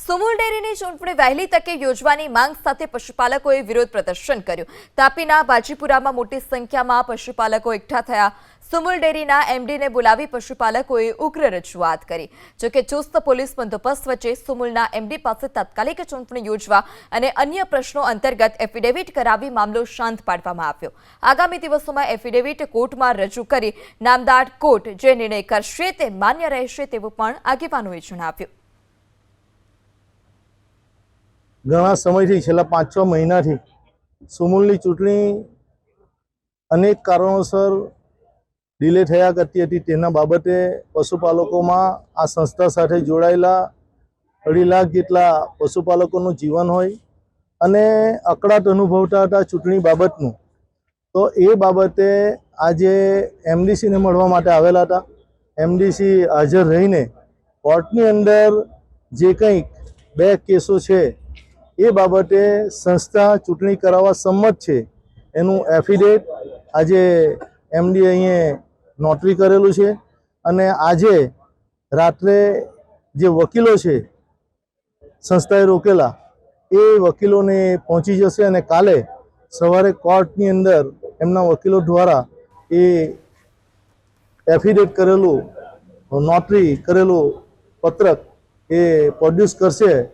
સુમુલ ડેરીની ચૂંટણી વહેલી તકે યોજવાની માંગ સાથે પશુપાલકોએ વિરોધ પ્રદર્શન કર્યું। તાપીના બાજીપુરામાં મોટી સંખ્યામાં પશુપાલકો એકઠા થયા। સુમુલ ડેરીના એમડીને બોલાવી પશુપાલકોએ ઉગ્ર રજૂઆત કરી। જોકે ચુસ્ત પોલીસ બંદોબસ્ત વચ્ચે સુમુલના એમડી પાસે તાત્કાલિક ચૂંટણી યોજવા અને અન્ય પ્રશ્નો અંતર્ગત એફિડેવિટ કરાવી મામલો શાંત પાડવામાં આવ્યો। આગામી દિવસોમાં એફિડેવિટ કોર્ટમાં રજૂ કરી નામદાર કોર્ટ જે નિર્ણય કરશે તે માન્ય રહેશે તેવું પણ આગેવાનોએ જણાવ્યું। ઘણા સમયથી છેલ્લા 5-6 મહિનાથી સુમુલની ચૂંટણી અનેક કારણોસર ડિલે થયા કરતી હતી। તેના બાબતે પશુપાલકોમાં આ સંસ્થા સાથે જોડાયેલા 2.5 લાખ જેટલા પશુપાલકોનું જીવન હોય અને અકળાટ અનુભવતા હતા ચૂંટણી બાબતનું। તો એ બાબતે આજે એમડીસીને મળવા માટે આવેલા હતા। એમડીસી હાજર રહીને કોર્ટની અંદર જે કંઈક 2 કેસો છે એ બાબતે સંસ્થા ચૂંટણી કરાવવા સંમત છે એનું એફિડેવિટ આજે એમડી અહીંયા નોટરી કરેલું છે અને આજે રાત્રે જે વકીલો છે સંસ્થાએ રોકેલા એ વકીલોને પહોંચી જશે અને કાલે સવારે કોર્ટની અંદર એમના વકીલો દ્વારા એ એફિડેવિટ કરેલું નોટરી કરેલું પત્રક એ પ્રોડ્યુસ કરશે।